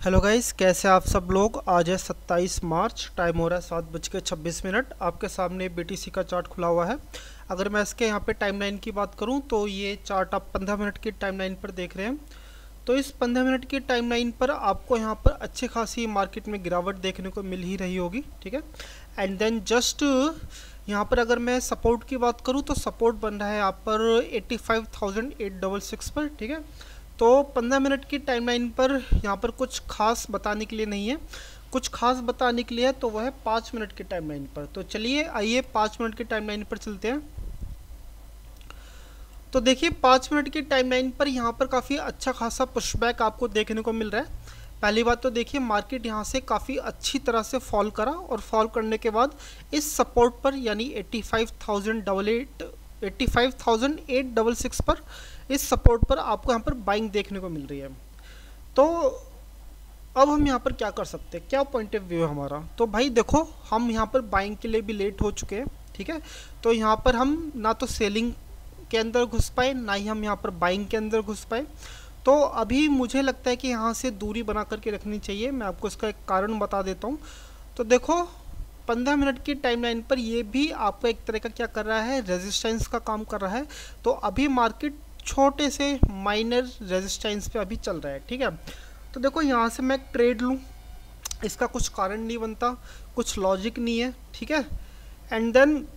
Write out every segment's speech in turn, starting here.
Hello guys, कैसे आप सब लोग। आज है 27 मार्च, टाइम हो रहा है 7:26। आपके सामने बीटीसी का चार्ट खुला हुआ है। अगर मैं इसके यहाँ पे टाइमलाइन की बात करूँ तो ये चार्ट आप 15 मिनट की टाइमलाइन पर देख रहे हैं। तो इस 15 मिनट की टाइमलाइन पर आपको यहाँ पर अच्छी खासी मार्केट में गिरावट देखने को मिल ही रही होगी, ठीक है। एंड देन जस्ट यहाँ पर अगर मैं सपोर्ट की बात करूँ तो सपोर्ट बन रहा है यहाँ पर 85,866 पर, ठीक है। तो 15 मिनट की टाइमलाइन पर यहाँ पर कुछ खास बताने के लिए नहीं है। कुछ खास बताने के लिए है तो वह है 5 मिनट की टाइमलाइन पर। तो चलिए आइए 5 मिनट की टाइमलाइन पर चलते हैं। तो देखिए 5 मिनट की टाइमलाइन पर यहाँ पर काफ़ी अच्छा खासा पुशबैक आपको देखने को मिल रहा है। पहली बात तो देखिए मार्केट यहाँ से काफ़ी अच्छी तरह से फॉल करा और फॉल करने के बाद इस सपोर्ट पर यानी 85,866 पर, इस सपोर्ट पर आपको यहाँ पर बाइंग देखने को मिल रही है। तो अब हम यहाँ पर क्या कर सकते हैं, क्या पॉइंट ऑफ व्यू है हमारा। तो भाई देखो, हम यहाँ पर बाइंग के लिए भी लेट हो चुके हैं, ठीक है। तो यहाँ पर हम ना तो सेलिंग के अंदर घुस पाए, ना ही हम यहाँ पर बाइंग के अंदर घुस पाए। तो अभी मुझे लगता है कि यहाँ से दूरी बना करके रखनी चाहिए। मैं आपको इसका एक कारण बता देता हूँ। तो देखो 15 मिनट की टाइमलाइन पर ये भी आपको एक तरह का क्या कर रहा है, रेजिस्टेंस का काम कर रहा है। तो अभी मार्केट छोटे से माइनर रेजिस्टेंस पे अभी चल रहा है, ठीक है। तो देखो यहाँ से मैं ट्रेड लूँ, इसका कुछ कारण नहीं बनता, कुछ लॉजिक नहीं है, ठीक है। एंड देन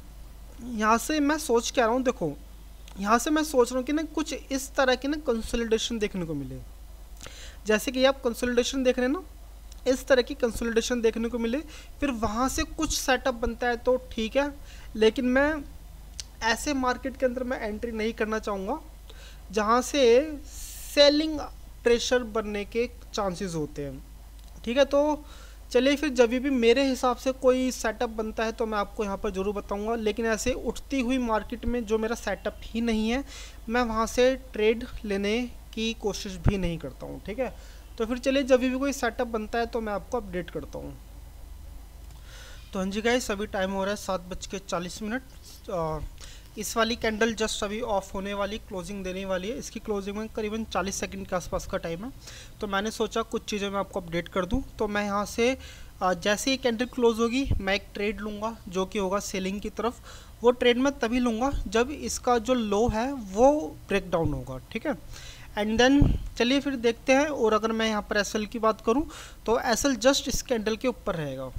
यहाँ से मैं सोच के आ रहा हूँ, देखो यहाँ से मैं सोच रहा हूँ कि ना कुछ इस तरह की ना कंसोलिडेशन देखने को मिले। जैसे कि आप कंसोलिडेशन देख रहे हैं ना, इस तरह की कंसोलिडेशन देखने को मिले, फिर वहाँ से कुछ सेटअप बनता है तो ठीक है। लेकिन मैं ऐसे मार्केट के अंदर मैं एंट्री नहीं करना चाहूँगा जहाँ से सेलिंग प्रेशर बनने के चांसेस होते हैं, ठीक है। तो चलिए फिर जब भी मेरे हिसाब से कोई सेटअप बनता है तो मैं आपको यहाँ पर ज़रूर बताऊँगा। लेकिन ऐसे उठती हुई मार्केट में जो मेरा सेटअप ही नहीं है, मैं वहाँ से ट्रेड लेने की कोशिश भी नहीं करता हूँ, ठीक है। तो फिर चलिए जब भी कोई सेटअप बनता है तो मैं आपको अपडेट करता हूँ। तो हाँ जी गाइस, अभी टाइम हो रहा है 7:40। इस वाली कैंडल जस्ट अभी ऑफ होने वाली, क्लोजिंग देने वाली है। इसकी क्लोजिंग में करीबन 40 सेकंड के आसपास का टाइम है। तो मैंने सोचा कुछ चीज़ें मैं आपको अपडेट कर दूं। तो मैं यहाँ से जैसे ही कैंडल क्लोज होगी मैं एक ट्रेड लूँगा जो कि होगा सेलिंग की तरफ। वो ट्रेड मैं तभी लूँगा जब इसका जो लो है वो ब्रेक डाउन होगा, ठीक है। एंड देन चलिए फिर देखते हैं। और अगर मैं यहाँ पर एस की बात करूँ तो एस जस्ट इस कैंडल के ऊपर रहेगा।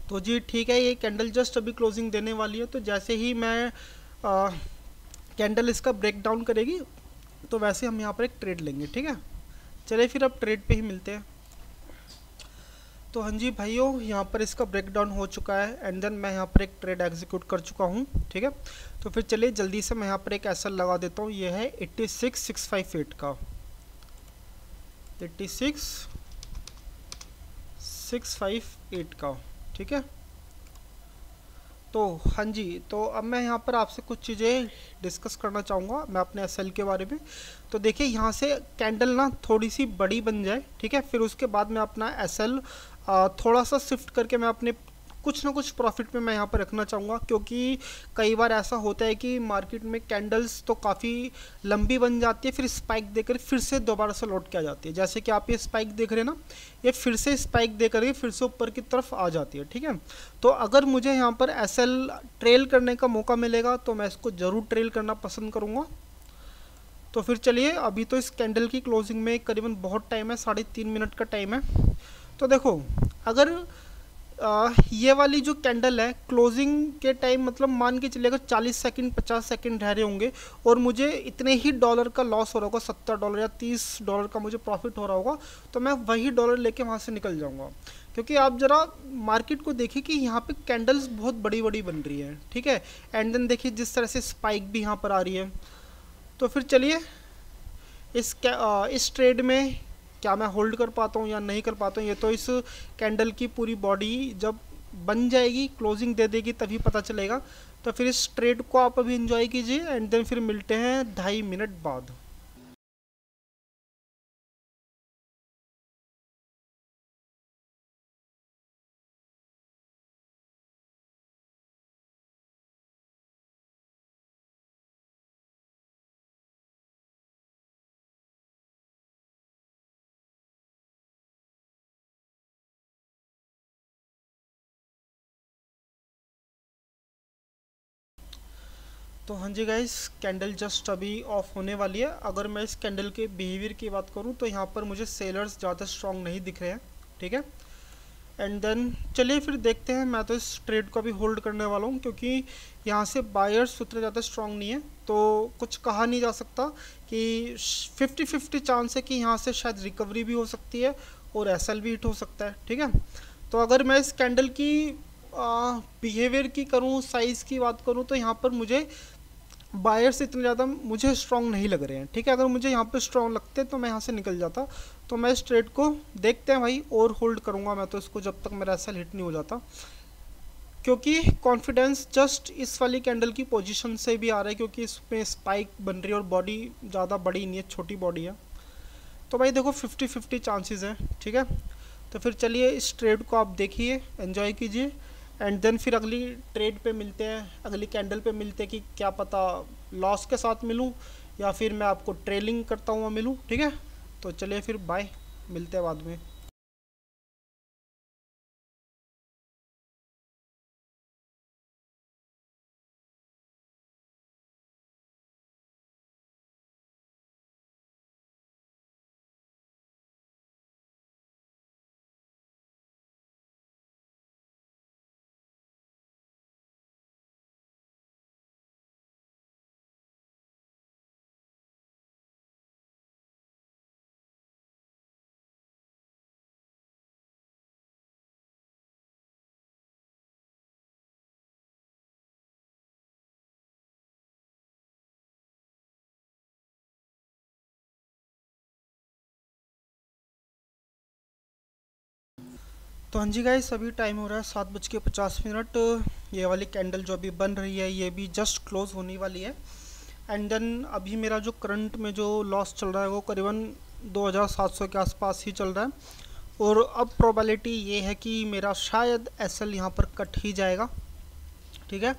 तो जी ठीक है, ये कैंडल जस्ट अभी क्लोजिंग देने वाली है। तो जैसे ही मैं कैंडल इसका ब्रेक डाउन करेगी तो वैसे हम यहाँ पर एक ट्रेड लेंगे, ठीक है। चलिए फिर अब ट्रेड पे ही मिलते हैं। तो हाँ जी भाइयों, यहाँ पर इसका ब्रेक डाउन हो चुका है एंड देन मैं यहाँ पर एक ट्रेड एग्जीक्यूट कर चुका हूँ, ठीक है। तो फिर चलिए जल्दी से मैं यहाँ पर एक एसएल लगा देता हूँ। ये है 86,658 का, 86,658 का, ठीक है। तो हाँ जी, तो अब मैं यहाँ पर आपसे कुछ चीज़ें डिस्कस करना चाहूँगा मैं अपने एसएल के बारे में। तो देखिए यहाँ से कैंडल ना थोड़ी सी बड़ी बन जाए, ठीक है। फिर उसके बाद मैं अपना एसएल थोड़ा सा शिफ्ट करके मैं अपने कुछ ना कुछ प्रॉफिट में मैं यहाँ पर रखना चाहूँगा। क्योंकि कई बार ऐसा होता है कि मार्केट में कैंडल्स तो काफ़ी लंबी बन जाती है, फिर स्पाइक देकर फिर से दोबारा से लौट के आ जाती है। जैसे कि आप ये स्पाइक देख रहे हैं ना, ये फिर से स्पाइक दे करके फिर से ऊपर की तरफ आ जाती है, ठीक है। तो अगर मुझे यहाँ पर एसएल ट्रेल करने का मौका मिलेगा तो मैं इसको ज़रूर ट्रेल करना पसंद करूँगा। तो फिर चलिए, अभी तो इस कैंडल की क्लोजिंग में करीबन बहुत टाइम है, 3.5 मिनट का टाइम है। तो देखो अगर ये वाली जो कैंडल है क्लोजिंग के टाइम मतलब मान के चलिए अगर 40 सेकंड 50 सेकंड रह रहे होंगे और मुझे इतने ही डॉलर का लॉस हो रहा होगा, $70 या $30 का मुझे प्रॉफिट हो रहा होगा, तो मैं वही डॉलर लेके वहाँ से निकल जाऊँगा। क्योंकि आप ज़रा मार्केट को देखिए कि यहाँ पे कैंडल्स बहुत बड़ी बड़ी बन रही है, ठीक है। एंड देन देखिए जिस तरह से स्पाइक भी यहाँ पर आ रही है। तो फिर चलिए इस ट्रेड में क्या मैं होल्ड कर पाता हूँ या नहीं कर पाता हूँ, ये तो इस कैंडल की पूरी बॉडी जब बन जाएगी, क्लोजिंग दे देगी, तभी पता चलेगा। तो फिर इस ट्रेड को आप अभी इंजॉय कीजिए एंड देन फिर मिलते हैं 2.5 मिनट बाद। तो हाँ जी गाइस, कैंडल जस्ट अभी ऑफ होने वाली है। अगर मैं इस कैंडल के बिहेवियर की बात करूँ तो यहाँ पर मुझे सेलर्स ज़्यादा स्ट्रांग नहीं दिख रहे हैं, ठीक है। एंड देन चलिए फिर देखते हैं। मैं तो इस ट्रेड को अभी होल्ड करने वाला हूँ क्योंकि यहाँ से बायर्स उतने ज़्यादा स्ट्रांग नहीं है, तो कुछ कहा नहीं जा सकता कि 50-50 चांस है कि यहाँ से शायद रिकवरी भी हो सकती है और एसएल भी हिट हो सकता है, ठीक है। तो अगर मैं इस कैंडल की बिहेवियर की करूँ, साइज़ की बात करूँ, तो यहाँ पर मुझे बायर्स इतने ज़्यादा मुझे स्ट्रांग नहीं लग रहे हैं, ठीक है। अगर मुझे यहाँ पे स्ट्रांग लगते तो मैं यहाँ से निकल जाता। तो मैं इस ट्रेड को देखते हैं भाई, और होल्ड करूँगा मैं तो इसको जब तक मेरा एसएल हिट नहीं हो जाता, क्योंकि कॉन्फिडेंस जस्ट इस वाली कैंडल की पोजीशन से भी आ रहा है, क्योंकि इसमें स्पाइक बन रही है और बॉडी ज़्यादा बड़ी नहीं है, छोटी बॉडी है। तो भाई देखो 50-50 चांसेस है, ठीक है। तो फिर चलिए इस ट्रेड को आप देखिए, एंजॉय कीजिए, एंड देन फिर अगली ट्रेड पे मिलते हैं, अगली कैंडल पे मिलते हैं कि क्या पता लॉस के साथ मिलूं या फिर मैं आपको ट्रेलिंग करता हुआ मिलूं, ठीक है। तो चलिए फिर बाय, मिलते हैं बाद में। तो हाँ जी गाइस, अभी टाइम हो रहा है 7:50। ये वाली कैंडल जो अभी बन रही है ये भी जस्ट क्लोज होने वाली है। एंड देन अभी मेरा जो करंट में जो लॉस चल रहा है वो करीबन 2700 के आसपास ही चल रहा है। और अब प्रोबेबिलिटी ये है कि मेरा शायद एसएल यहाँ पर कट ही जाएगा, ठीक है।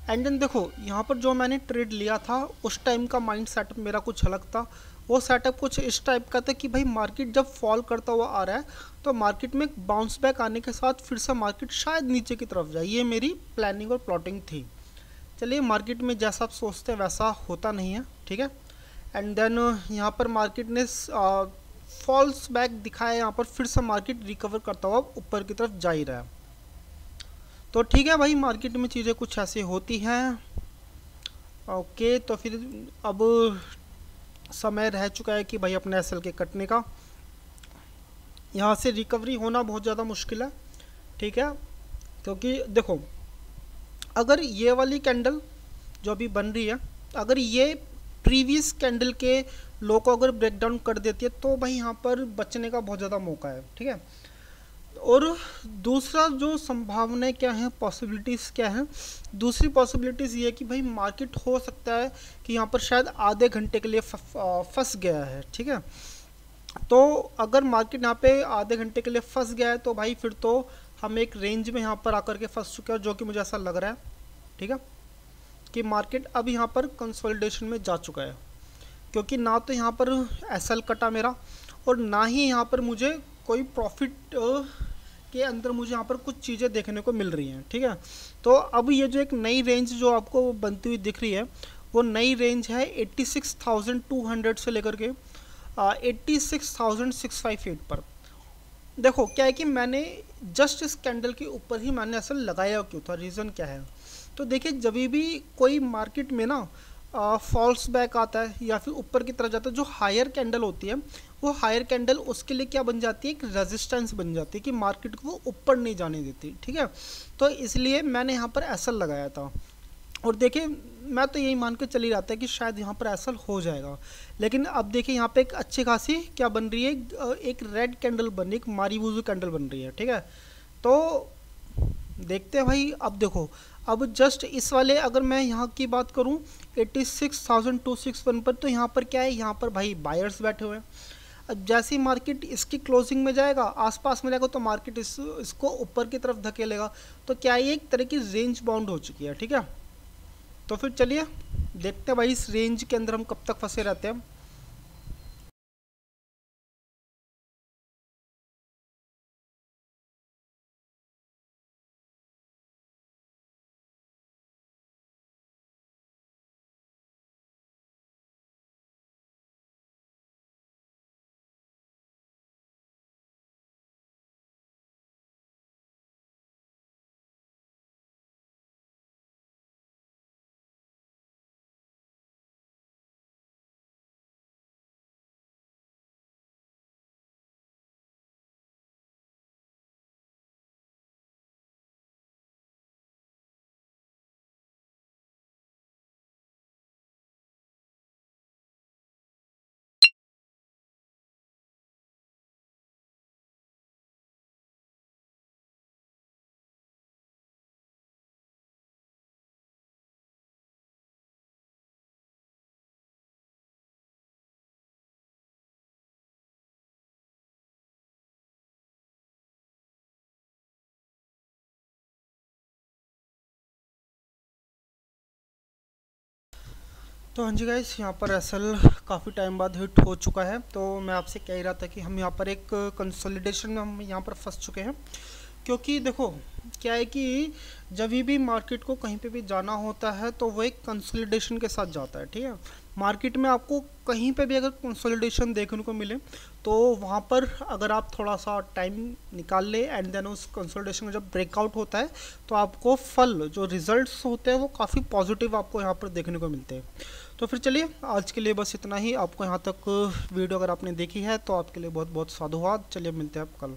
एंड देन देखो यहाँ पर जो मैंने ट्रेड लिया था उस टाइम का माइंड सेटअप मेरा कुछ अलग था। वो सेटअप कुछ इस टाइप का था कि भाई मार्केट जब फॉल करता हुआ आ रहा है तो मार्केट में बाउंस बैक आने के साथ फिर से मार्केट शायद नीचे की तरफ जाए, ये मेरी प्लानिंग और प्लॉटिंग थी। चलिए, मार्केट में जैसा आप सोचते हैं वैसा होता नहीं है, ठीक है। एंड देन यहाँ पर मार्केट ने फॉल्स बैक दिखाया, यहाँ पर फिर से मार्केट रिकवर करता हुआ ऊपर की तरफ जा ही रहा है। तो ठीक है भाई, मार्केट में चीज़ें कुछ ऐसी होती हैं। ओके, तो फिर अब समय रह चुका है कि भाई अपने एसएल के कटने का। यहाँ से रिकवरी होना बहुत ज़्यादा मुश्किल है, ठीक है। क्योंकि देखो, अगर ये वाली कैंडल जो अभी बन रही है, अगर ये प्रीवियस कैंडल के लो को अगर ब्रेक डाउन कर देती है तो भाई यहाँ पर बचने का बहुत ज़्यादा मौका है, ठीक है। और दूसरा जो संभावनाएं क्या हैं, पॉसिबिलिटीज़ क्या हैं, दूसरी पॉसिबिलिटीज़ ये है कि भाई मार्केट हो सकता है कि यहाँ पर शायद आधे घंटे के लिए फंस गया है, ठीक है। तो अगर मार्केट यहाँ पे आधे घंटे के लिए फंस गया है तो भाई फिर तो हम एक रेंज में यहाँ पर आकर के फंस चुके हैं, जो कि मुझे ऐसा लग रहा है, ठीक है, कि मार्केट अब यहाँ पर कंसोलिडेशन में जा चुका है। क्योंकि ना तो यहाँ पर एसएल कटा मेरा, और ना ही यहाँ पर मुझे कोई प्रॉफिट के अंदर मुझे यहाँ पर कुछ चीज़ें देखने को मिल रही हैं, ठीक है। तो अब ये जो एक नई रेंज जो आपको बनती हुई दिख रही है वो नई रेंज है 86,200 से लेकर के 86,658 पर। देखो क्या है कि मैंने जस्ट इस कैंडल के ऊपर ही मैंने असल लगाया क्यों था, रीज़न क्या है। तो देखिए, जब भी कोई मार्केट में ना फॉल्स बैक आता है या फिर ऊपर की तरफ जाता है, जो हायर कैंडल होती है वो हायर कैंडल उसके लिए क्या बन जाती है, एक रेजिस्टेंस बन जाती है कि मार्केट को वो ऊपर नहीं जाने देती, ठीक है। तो इसलिए मैंने यहाँ पर एसल लगाया था। और देखिए, मैं तो यही मान के चली रहा था कि शायद यहाँ पर ऐसा हो जाएगा। लेकिन अब देखिए यहाँ पे एक अच्छी खासी क्या बन रही है, एक रेड कैंडल बन रही है, एक मारीबूजू कैंडल बन रही है, ठीक है। तो देखते हैं भाई। अब देखो, अब जस्ट इस वाले अगर मैं यहाँ की बात करूँ 86,261 पर, तो यहाँ पर क्या है, यहाँ पर भाई बायर्स बैठे हुए हैं। अब जैसे ही मार्केट इसकी क्लोजिंग में जाएगा, आसपास में जाएगा, तो मार्केट इसको ऊपर की तरफ धकेलेगा। तो क्या ये एक तरह की रेंज बाउंड हो चुकी है, ठीक है। तो फिर चलिए देखते हैं भाई इस रेंज के अंदर हम कब तक फंसे रहते हैं। तो हाँ जी गाइस, यहाँ पर एसएल काफ़ी टाइम बाद हिट हो चुका है। तो मैं आपसे कह ही रहा था कि हम यहाँ पर एक कंसोलिडेशन में हम यहाँ पर फंस चुके हैं। क्योंकि देखो क्या है कि जब भी मार्केट को कहीं पे भी जाना होता है तो वो एक कंसोलिडेशन के साथ जाता है, ठीक है। मार्केट में आपको कहीं पे भी अगर कंसोलिडेशन देखने को मिले तो वहाँ पर अगर आप थोड़ा सा टाइम निकाल ले एंड देन उस कंसोलिडेशन में जब ब्रेकआउट होता है तो आपको फल जो रिजल्ट्स होते हैं वो काफ़ी पॉजिटिव आपको यहाँ पर देखने को मिलते हैं। तो फिर चलिए आज के लिए बस इतना ही। आपको यहाँ तक वीडियो अगर आपने देखी है तो आपके लिए बहुत बहुत साधुवाद। चलिए मिलते हैं आप कल।